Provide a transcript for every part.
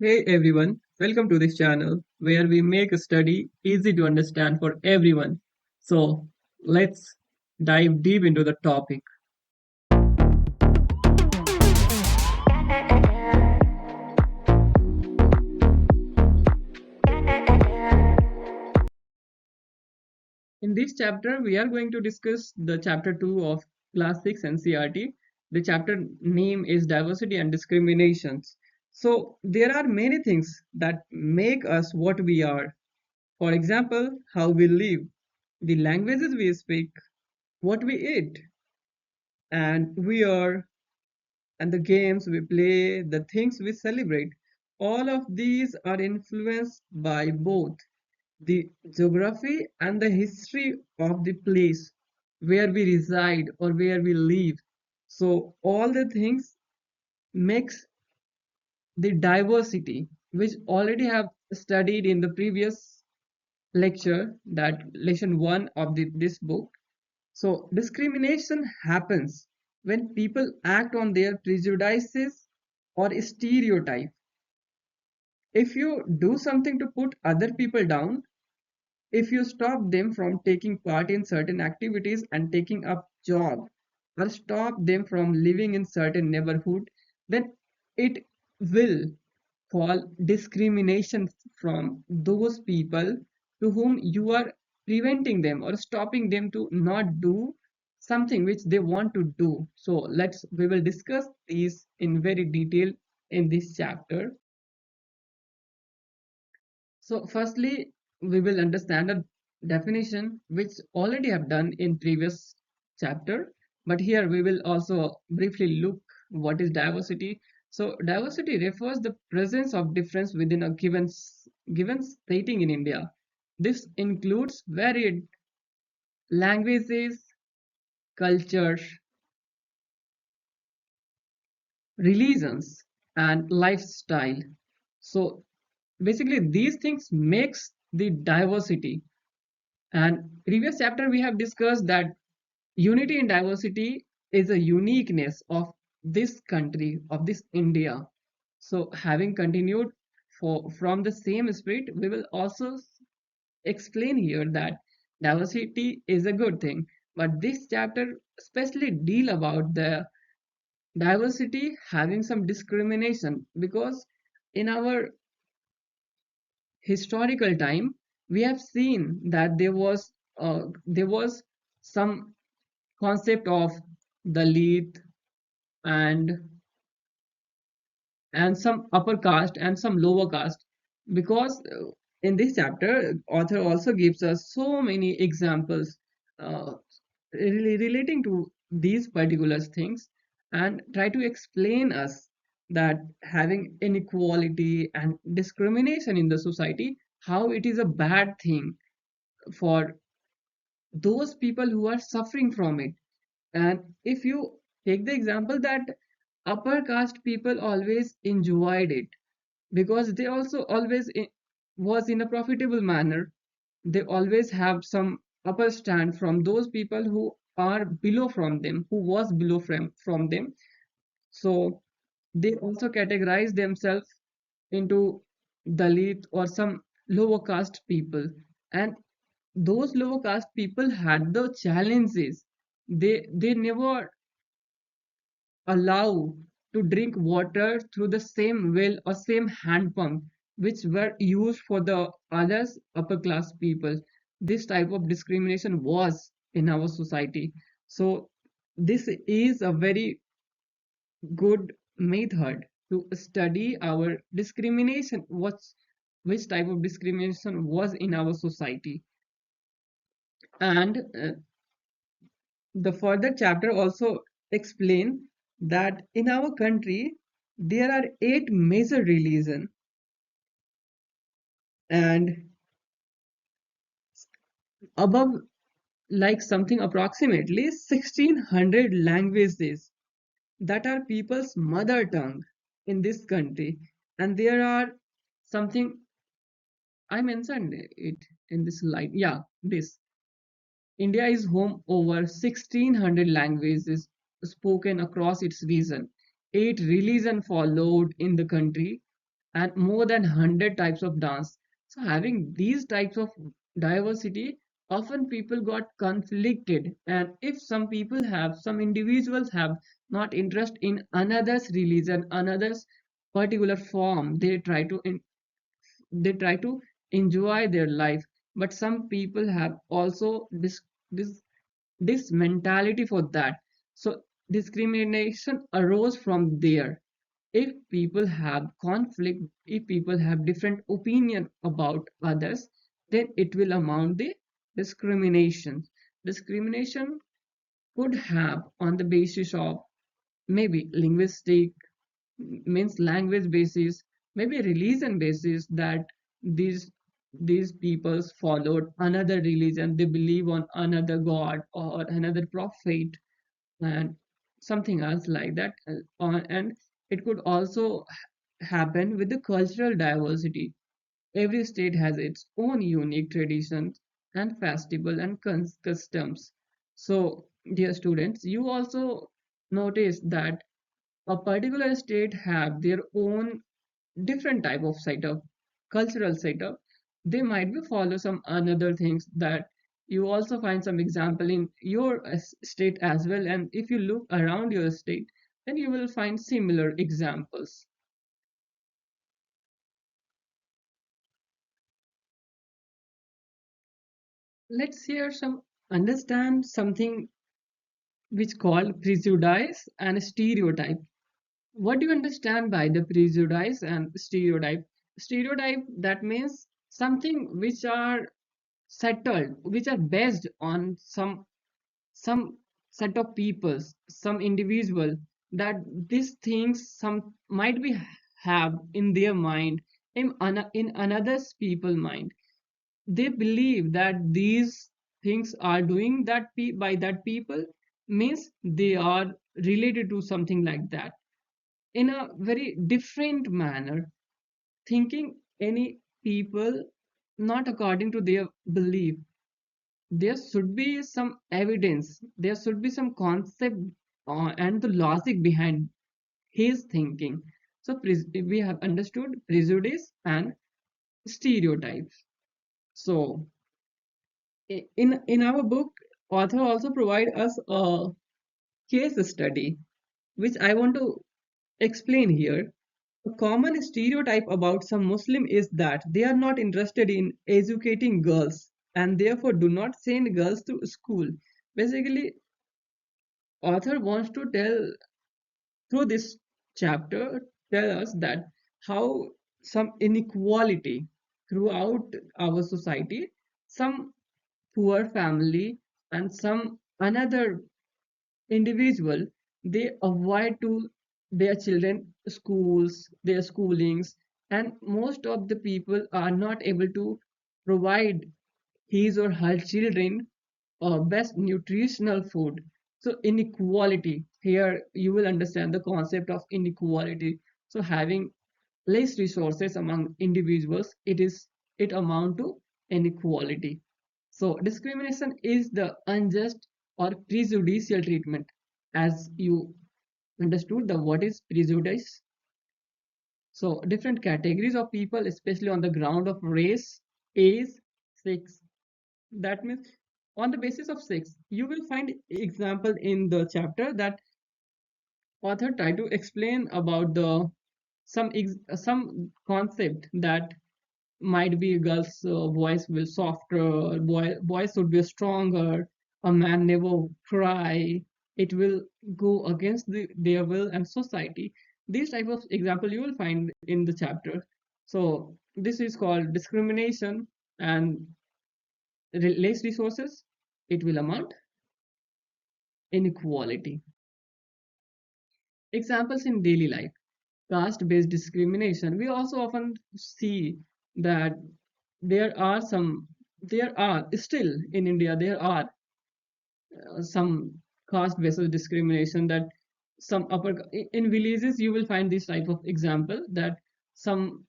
Hey everyone, welcome to this channel where we make a study easy to understand for everyone. So let's dive deep into the topic. In this chapter, we are going to discuss the chapter 2 of class 6 NCRT. The chapter name is Diversity and Discriminations. So there are many things that make us what we are. For example, how we live, the languages we speak, what we eat, and we are and the games we play, the things we celebrate, all of these are influenced by both the geography and the history of the place where we reside or where we live. So all the things makes the diversity, which already have studied in the previous lecture, that lesson 1 of this book. So discrimination happens when people act on their prejudices or stereotype. If you do something to put other people down, if you stop them from taking part in certain activities and taking up job, or stop them from living in certain neighborhood, then it will fall discrimination from those people to whom you are preventing them or stopping them to not do something which they want to do. So we will discuss these in very detail in this chapter. So firstly, we will understand a definition which already have done in previous chapter, but here we will also briefly look what is diversity. So diversity refers the presence of difference within a given setting in India. This includes varied languages, cultures, religions, and lifestyle. So basically these things makes the diversity. And previous chapter we have discussed that unity in diversity is a uniqueness of this country, of this India. So having continued from the same spirit, we will also explain here that diversity is a good thing. But this chapter especially deal about the diversity having some discrimination, because in our historical time we have seen that there was some concept of Dalit and some upper caste and some lower caste, because in this chapter author also gives us so many examples uh, relating to these particular things, and try to explain us that having inequality and discrimination in the society, how it is a bad thing for those people who are suffering from it. And if you take the example that upper caste people always enjoyed it, because they also always was in a profitable manner, they always have some upper stand from those people who are below from them, who was below from them. So they also categorize themselves into Dalit or some lower caste people. And those lower caste people had the challenges. They never allow to drink water through the same well or same hand pump which were used for the others upper class people. This type of discrimination was in our society. So this is a very good method to study our discrimination, what's which type of discrimination was in our society. And the further chapter also explain that in our country there are 8 major religions and above, like something approximately 1600 languages that are people's mother tongue in this country. And there are something, I mentioned it in this slide, yeah, this India is home over 1600 languages spoken across its region. 8 religions followed in the country, and more than 100 types of dance. So having these types of diversity, often people got conflicted, and if some individuals have not interest in another's religion, another's particular form, they try to enjoy their life. But some people have also this this mentality for that. So discrimination arose from there. If people have conflict, if people have different opinion about others, then it will amount the discrimination. Discrimination could have on the basis of maybe linguistic, means language basis, maybe religion basis, that these these peoples followed another religion, they believe on another god or another prophet, and something else like that. And it could also happen with the cultural diversity. Every state has its own unique traditions and festival and customs. So dear students, you also notice that a particular state have their own different type of setup, cultural setup. They might be follow some another things that you also find some example in your state as well. And if you look around your state, then you will find similar examples. Let's here some understand something which called prejudice and stereotype. What do you understand by the prejudice and stereotype? Stereotype, that means something which are settled, which are based on some set of peoples, some individual, that these things some might be have in their mind, in another's people mind. They believe that these things are doing that by that people, means they are related to something like that, in a very different manner, thinking any people not according to their belief. There should be some evidence, there should be some concept and the logic behind his thinking. So we have understood prejudice and stereotypes. So in our book, author also provide us a case study which I want to explain here. A common stereotype about some Muslim is that they are not interested in educating girls and therefore do not send girls to school. Basically, author wants to tell through this chapter, tell us that how some inequality throughout our society, some poor family and some another individual, they avoid to their children schools, their schoolings, and most of the people are not able to provide his or her children best nutritional food. So inequality, here you will understand the concept of inequality. So having less resources among individuals, it amount to inequality. So discrimination is the unjust or prejudicial treatment. As you understood the what is prejudice. So different categories of people, especially on the ground of race, age, sex. That means on the basis of sex, you will find example in the chapter that author try to explain about the some concept that might be a girl's voice will softer, voice would be stronger, a man never cry, it will go against their will and society. These type of example you will find in the chapter. So this is called discrimination, and less resources, it will amount inequality. Examples in daily life. Caste-based discrimination. We also often see that there are some, there are still in India, there are some caste-based discrimination, that some upper, in villages you will find this type of example, that some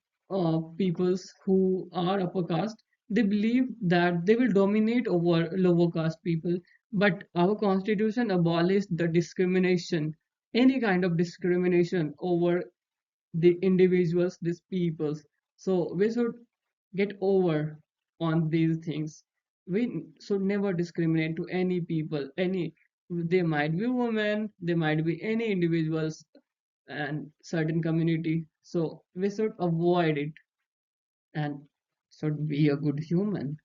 peoples who are upper caste, they believe that they will dominate over lower caste people. But our constitution abolished the discrimination, any kind of discrimination over the individuals, these peoples. So we should get over on these things. We should never discriminate to any people, any, they might be women, they might be any individuals and certain community. So we should avoid it and should be a good human.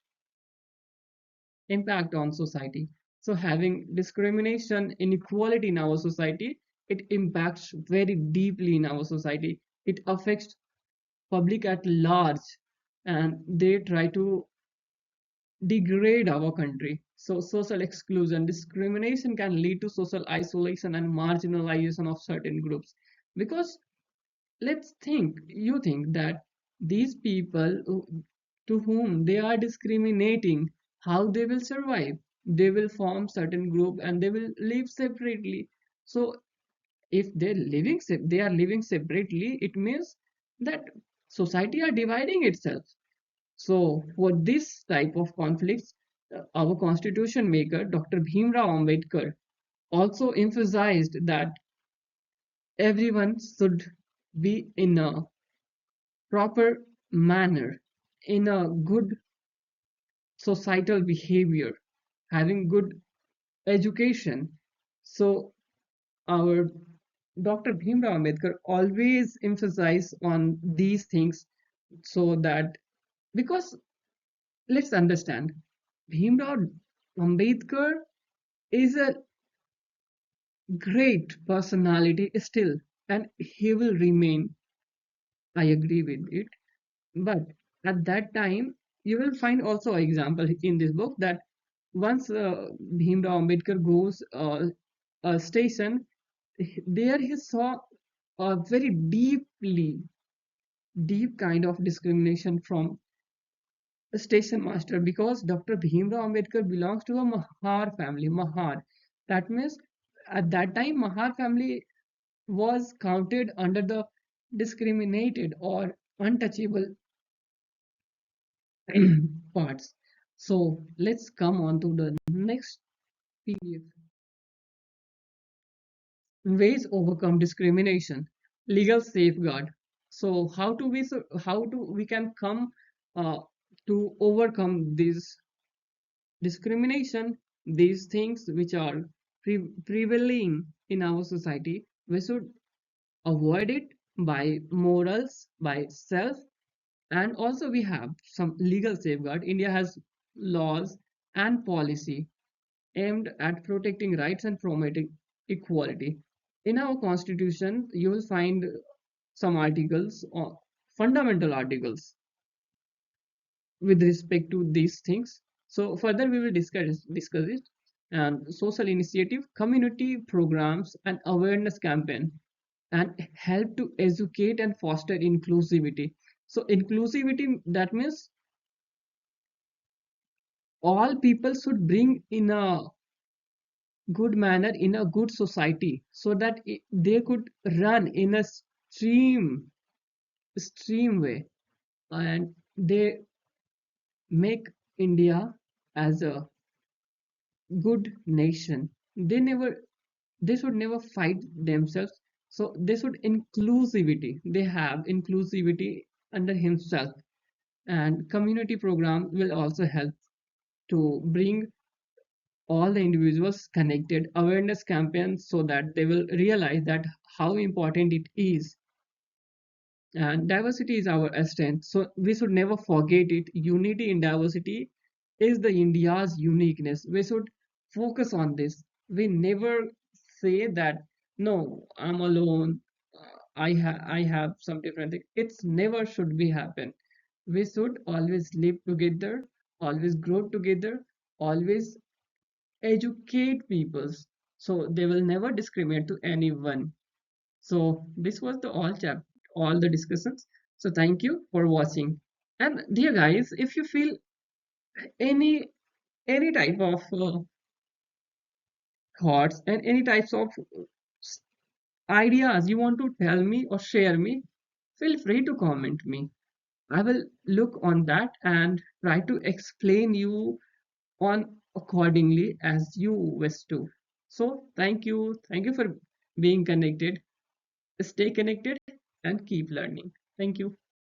Impact on society. So having discrimination, inequality in our society, it impacts very deeply in our society. It affects public at large, and they try to degrade our country. So social exclusion, discrimination can lead to social isolation and marginalization of certain groups. Because let's think, you think that these people to whom they are discriminating, how they will survive? They will form certain group and they will live separately. So if they are living separately, it means that society are dividing itself. So for this type of conflicts, our constitution maker Dr. Bhimrao Ambedkar also emphasized that everyone should be in a proper manner, in a good societal behavior, having good education. So our Dr. Bhimrao Ambedkar always emphasized on these things, so that, because let's understand, Bhimrao Ambedkar is a great personality still, and he will remain. I agree with it. But at that time, you will find also an example in this book that once Bhimrao Ambedkar goes a station, there he saw a very deep kind of discrimination from a station master, because Dr. Bhimrao Ambedkar belongs to a Mahar family. Mahar. That means at that time, Mahar family was counted under the discriminated or untouchable parts. So let's come on to the next PDF. Ways overcome discrimination, legal safeguard. So how do we can come to overcome this discrimination, these things which are prevailing in our society? We should avoid it by morals, by self, and also we have some legal safeguard. India has laws and policy aimed at protecting rights and promoting equality. In our constitution, you will find some articles or fundamental articles with respect to these things. So further we will discuss it. And social initiative, community programs, and awareness campaign, and help to educate and foster inclusivity. So inclusivity, that means all people should bring in a good manner in a good society, so that they could run in a stream way, and they make India as a good nation. They should never fight themselves. So they should inclusivity, they have inclusivity under himself. And community program will also help to bring all the individuals connected, awareness campaigns, so that they will realize that how important it is. And diversity is our strength, so we should never forget it. Unity in diversity is the India's uniqueness. We should focus on this. We never say that no, I'm alone, I have some different thing. It's never should be happen. We should always live together, always grow together, always educate peoples, so they will never discriminate to anyone. So this was the all the discussions. So thank you for watching. And dear guys, if you feel any type of thoughts and any types of ideas you want to tell me or share me, feel free to comment me. I will look on that and try to explain you on accordingly as you wish to. So thank you for being connected. Stay connected. and keep learning. Thank you.